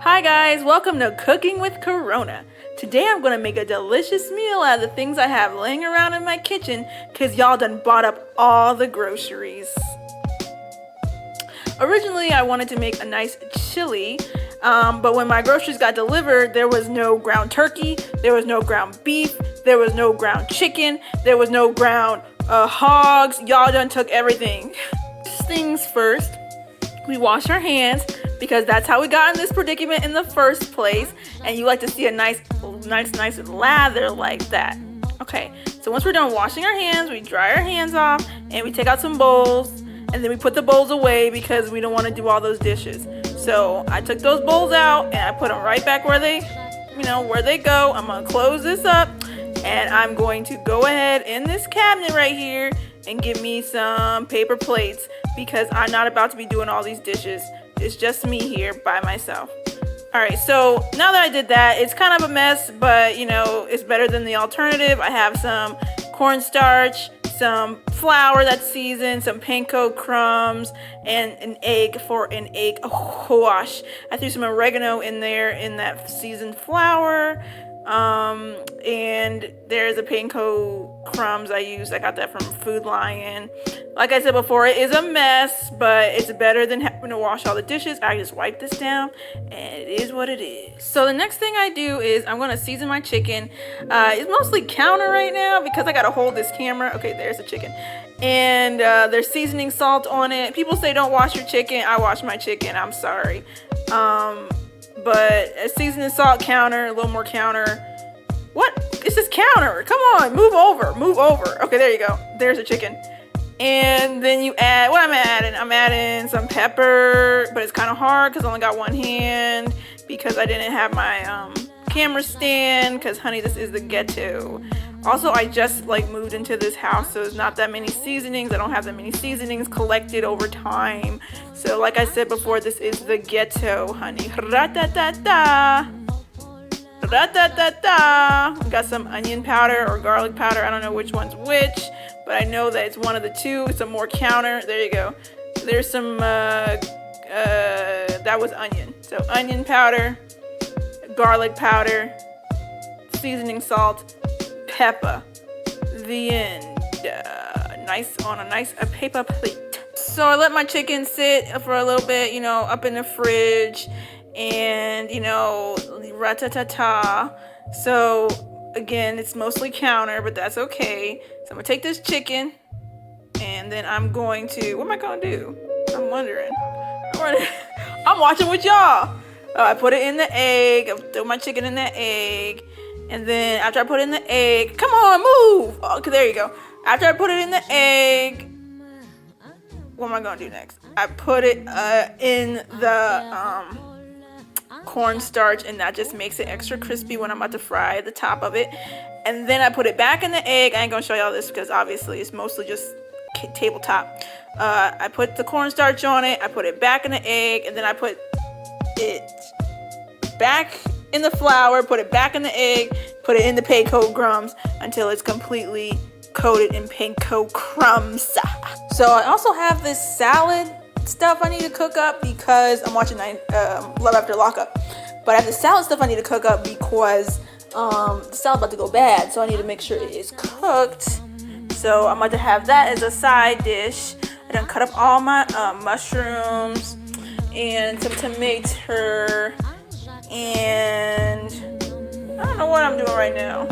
Hi guys, welcome to Cooking with Corona. Today I'm going to make a delicious meal out of the things I have laying around in my kitchen because y'all done bought up all the groceries. Originally I wanted to make a nice chili, but when my groceries got delivered, there was no ground turkey, there was no ground beef, there was no ground chicken, there was no ground hogs. Y'all done took everything. First things first, we wash our hands because that's how we got in this predicament in the first place, and you like to see a nice lather like that. Okay, so once we're done washing our hands, we dry our hands off and we take out some bowls, and then we put the bowls away because we don't want to do all those dishes. So I took those bowls out and I put them right back where they go. I'm gonna close this up and I'm going to go ahead in this cabinet right here and give me some paper plates because I'm not about to be doing all these dishes. It's just me here by myself. Alright, so now that I did that, it's kind of a mess, but it's better than the alternative. I have some cornstarch, some flour that's seasoned, some panko crumbs, and an egg for an egg wash. I threw some oregano in there in that seasoned flour. And there's a panko crumbs I used. I got that from Food Lion. Like I said before, it is a mess, but it's better than having to wash all the dishes. I just wipe this down and it is what it is. So the next thing I do is I'm going to season my chicken. It's mostly counter right now because I got to hold this camera. Okay, there's the chicken. And there's seasoning salt on it. People say don't wash your chicken. I wash my chicken. I'm sorry. But a seasoning salt counter, a little more counter. What? It's just counter. Come on, move over. Okay, there you go. There's the chicken. And then you add, what I'm adding some pepper, but it's kind of hard because I only got one hand because I didn't have my camera stand because, honey, this is the ghetto. Also, I just moved into this house, so there's not that many seasonings. I don't have that many seasonings collected over time. So like I said before, this is the ghetto, honey. Ra-ta-ta-ta. Ra-ta-ta-ta. Got some onion powder or garlic powder. I don't know which one's which, but I know that it's one of the two. Some more counter. There you go. There's some, that was onion. So onion powder, garlic powder, seasoning salt, pepper. The end. Nice on a nice paper plate. So I let my chicken sit for a little bit, up in the fridge, and ra-ta-ta-ta. So again, it's mostly counter, but that's okay. So I'm gonna take this chicken, and then I'm going to. What am I gonna do? I'm wondering. I'm watching with y'all. I put it in the egg. I throw my chicken in that egg. And then after I put it in the egg, come on, move. Okay, there you go. After I put it in the egg, what am I gonna do next? I put it in the cornstarch, and that just makes it extra crispy when I'm about to fry the top of it. And then I put it back in the egg. I ain't gonna show y'all this because obviously it's mostly just tabletop. I put the cornstarch on it. I put it back in the egg, and then I put it back in the flour, put it back in the egg, put it in the panko crumbs until it's completely coated in panko crumbs. So I also have this salad stuff I need to cook up because I'm watching Love After Lockup. But I have the salad stuff I need to cook up because the salad's about to go bad, so I need to make sure it is cooked. So I'm about to have that as a side dish. I done cut up all my mushrooms and some tomato. And I don't know what I'm doing right now.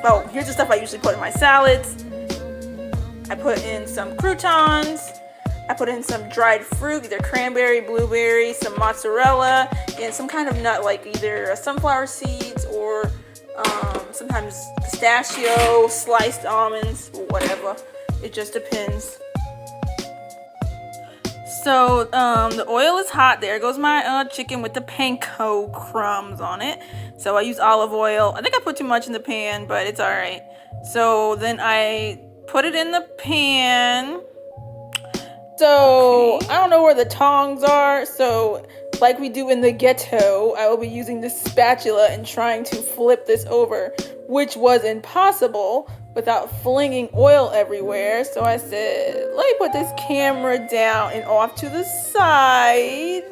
Oh, here's the stuff I usually put in my salads. I put in some croutons. I put in some dried fruit, either cranberry, blueberry, some mozzarella, and some kind of nut like either sunflower seeds or sometimes pistachio, sliced almonds, whatever. It just depends. So the oil is hot. There goes my chicken with the panko crumbs on it. So I use olive oil. I think I put too much in the pan, but it's all right. So then I put it in the pan. So I don't know where the tongs are. So like we do in the ghetto, I will be using this spatula and trying to flip this over, which was impossible without flinging oil everywhere. So I said, let me put this camera down and off to the side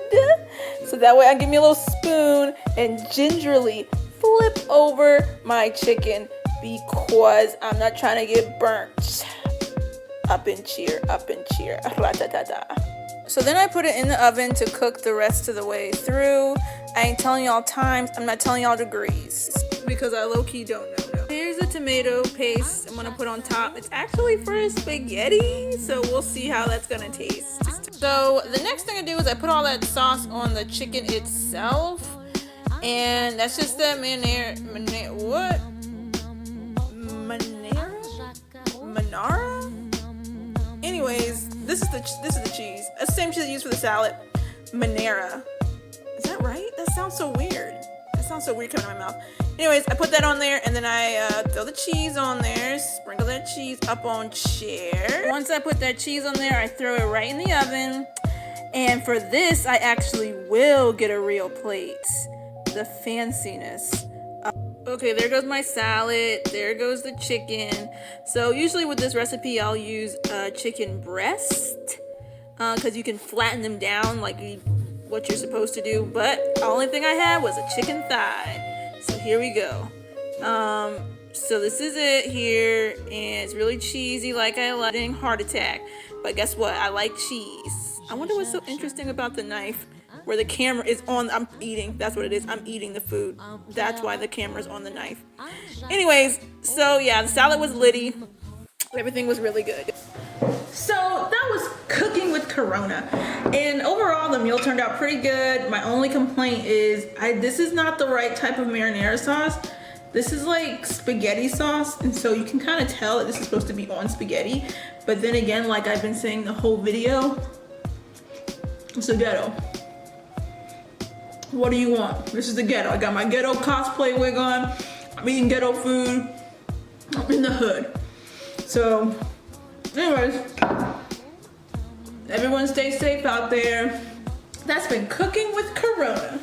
So that way I give me a little spoon and gingerly flip over my chicken because I'm not trying to get burnt. Up and cheer, up and cheer. So then I put it in the oven to cook the rest of the way through. I ain't telling y'all times, I'm not telling y'all degrees because I low-key don't know. Here's the tomato paste I'm gonna put on top. It's actually for spaghetti, so we'll see how that's gonna taste. So the next thing I do is I put all that sauce on the chicken itself, and that's just the Manara? Anyways, this is the cheese. That's the same cheese I use for the salad. Manera. Is that right? That sounds so weird. That sounds so weird coming out of my mouth. Anyways, I put that on there and then I throw the cheese on there. Sprinkle that cheese up on chair. Once I put that cheese on there, I throw it right in the oven. And for this, I actually will get a real plate. The fanciness. Okay, there goes my salad. There goes the chicken. So usually with this recipe, I'll use chicken breast because you can flatten them down like what you're supposed to do. But the only thing I had was a chicken thigh. So here we go. So this is it here, and it's really cheesy like I like. Heart attack. But guess what? I like cheese. I wonder what's so interesting about the knife. Where the camera is on, I'm eating. That's what it is. I'm eating the food. That's why the camera's on the knife. Anyways, so yeah, the salad was litty. Everything was really good. So that was cooking with Corona. And overall, the meal turned out pretty good. My only complaint is this is not the right type of marinara sauce. This is like spaghetti sauce. And so you can kind of tell that this is supposed to be on spaghetti. But then again, like I've been saying the whole video, it's a ghetto. What do you want? This is the ghetto. I got my ghetto cosplay wig on. I'm eating ghetto food. I'm in the hood. So, anyways, everyone stay safe out there. That's been Cooking with Corona.